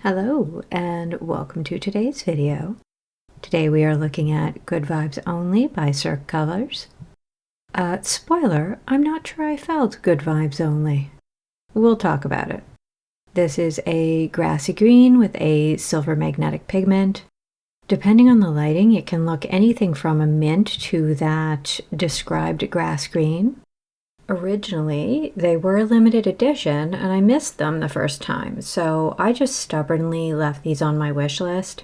Hello and welcome to today's video. Today we are looking at Good Vibes Only by Cirque Colors. Spoiler, I'm not sure I felt good vibes only. We'll talk about it. This is a grassy green with a silver magnetic pigment. Depending on the lighting, it can look anything from a mint to that described grass green. Originally, they were a limited edition, and I missed them the first time, so I just stubbornly left these on my wish list.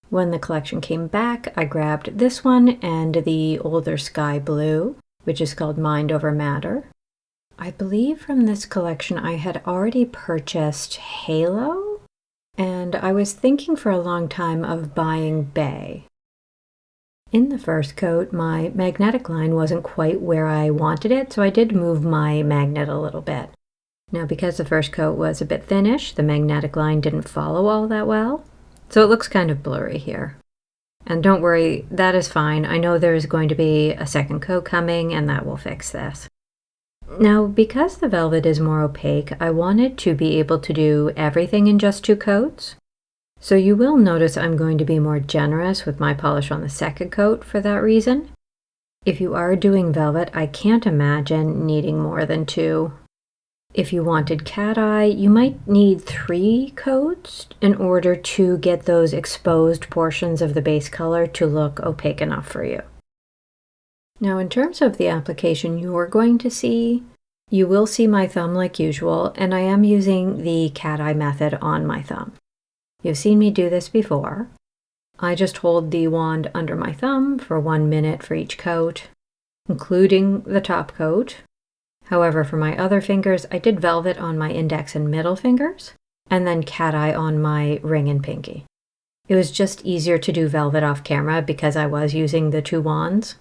When the collection came back, I grabbed this one and the older sky blue, which is called Mind Over Matter. I believe from this collection I had already purchased Halo, and I was thinking for a long time of buying Bay. In the first coat, my magnetic line wasn't quite where I wanted it, so I did move my magnet a little bit. Now, because the first coat was a bit thinnish, the magnetic line didn't follow all that well, so it looks kind of blurry here. And don't worry, that is fine. I know there is going to be a second coat coming, and that will fix this. Now, because the velvet is more opaque, I wanted to be able to do everything in just 2 coats. So you will notice I'm going to be more generous with my polish on the second coat for that reason. If you are doing velvet, I can't imagine needing more than 2. If you wanted cat eye, you might need 3 coats in order to get those exposed portions of the base color to look opaque enough for you. Now, in terms of the application you are going to see, you will see my thumb like usual, and I am using the cat eye method on my thumb. You've seen me do this before. I just hold the wand under my thumb for 1 minute for each coat, including the top coat. However, for my other fingers, I did velvet on my index and middle fingers, and then cat eye on my ring and pinky. It was just easier to do velvet off camera because I was using the 2 wands.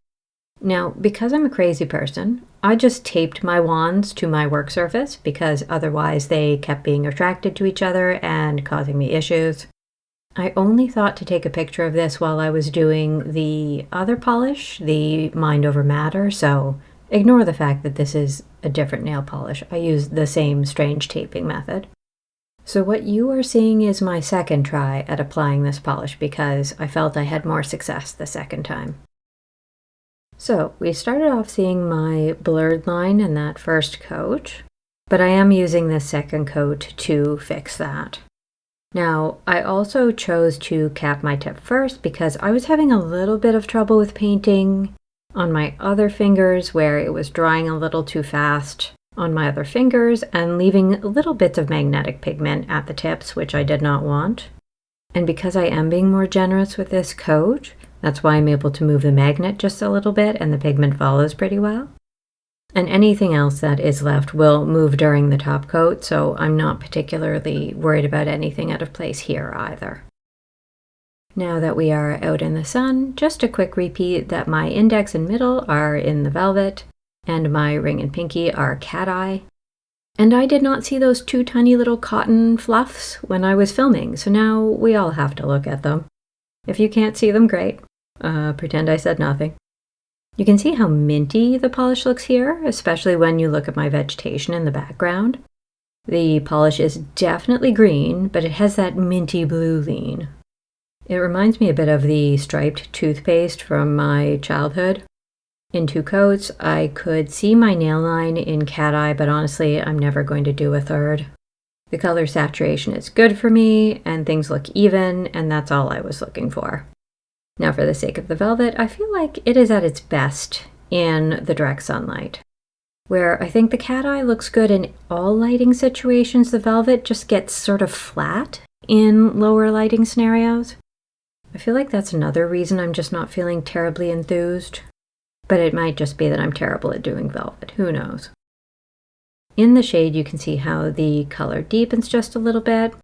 Now, because I'm a crazy person, I just taped my wands to my work surface because otherwise they kept being attracted to each other and causing me issues. I only thought to take a picture of this while I was doing the other polish, the Mind Over Matter, so ignore the fact that this is a different nail polish. I used the same strange taping method. So what you are seeing is my second try at applying this polish because I felt I had more success the second time. So we started off seeing my blurred line in that first coat, but I am using this second coat to fix that. Now, I also chose to cap my tip first because I was having a little bit of trouble with painting on my other fingers where it was drying a little too fast on my other fingers and leaving little bits of magnetic pigment at the tips, which I did not want. And because I am being more generous with this coat, that's why I'm able to move the magnet just a little bit and the pigment follows pretty well. And anything else that is left will move during the top coat, so I'm not particularly worried about anything out of place here either. Now that we are out in the sun, just a quick repeat that my index and middle are in the velvet, and my ring and pinky are cat eye. And I did not see those 2 tiny little cotton fluffs when I was filming, so now we all have to look at them. If you can't see them, great. Pretend I said nothing. You can see how minty the polish looks here, especially when you look at my vegetation in the background. The polish is definitely green, but it has that minty blue lean. It reminds me a bit of the striped toothpaste from my childhood. In 2 coats, I could see my nail line in cat eye, but honestly, I'm never going to do a third. The color saturation is good for me, and things look even, and that's all I was looking for. Now, for the sake of the velvet, I feel like it is at its best in the direct sunlight. Where I think the cat eye looks good in all lighting situations, the velvet just gets sort of flat in lower lighting scenarios. I feel like that's another reason I'm just not feeling terribly enthused. But it might just be that I'm terrible at doing velvet, who knows. In the shade, you can see how the color deepens just a little bit.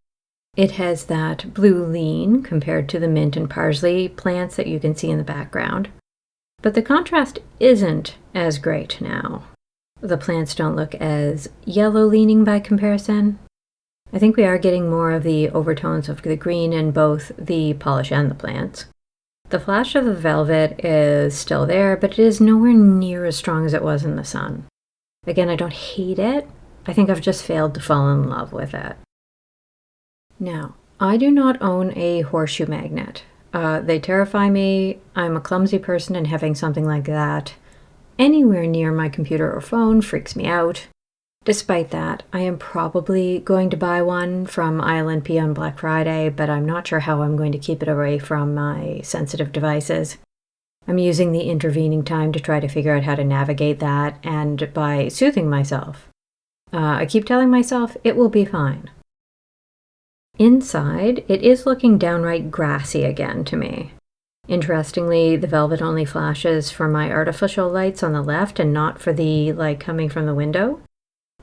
It has that blue lean compared to the mint and parsley plants that you can see in the background. But the contrast isn't as great now. The plants don't look as yellow leaning by comparison. I think we are getting more of the overtones of the green in both the polish and the plants. The flash of the velvet is still there, but it is nowhere near as strong as it was in the sun. Again, I don't hate it. I think I've just failed to fall in love with it. Now, I do not own a horseshoe magnet. They terrify me. I'm a clumsy person, and having something like that anywhere near my computer or phone freaks me out. Despite that, I am probably going to buy one from ILNP on Black Friday, but I'm not sure how I'm going to keep it away from my sensitive devices. I'm using the intervening time to try to figure out how to navigate that, and by soothing myself. I keep telling myself it will be fine. Inside, it is looking downright grassy again to me. Interestingly, the velvet only flashes for my artificial lights on the left and not for the light coming from the window.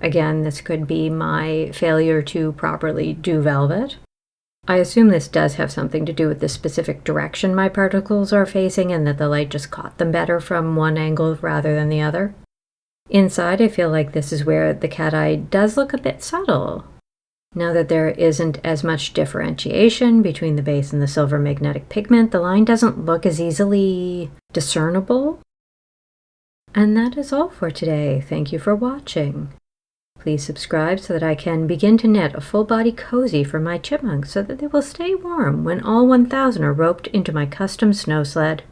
Again, this could be my failure to properly do velvet. I assume this does have something to do with the specific direction my particles are facing and that the light just caught them better from one angle rather than the other. Inside, I feel like this is where the cat eye does look a bit subtle. Now that there isn't as much differentiation between the base and the silver magnetic pigment, the line doesn't look as easily discernible. And that is all for today. Thank you for watching. Please subscribe so that I can begin to knit a full-body cozy for my chipmunks so that they will stay warm when all 1,000 are roped into my custom snow sled.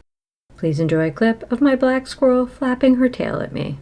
Please enjoy a clip of my black squirrel flapping her tail at me.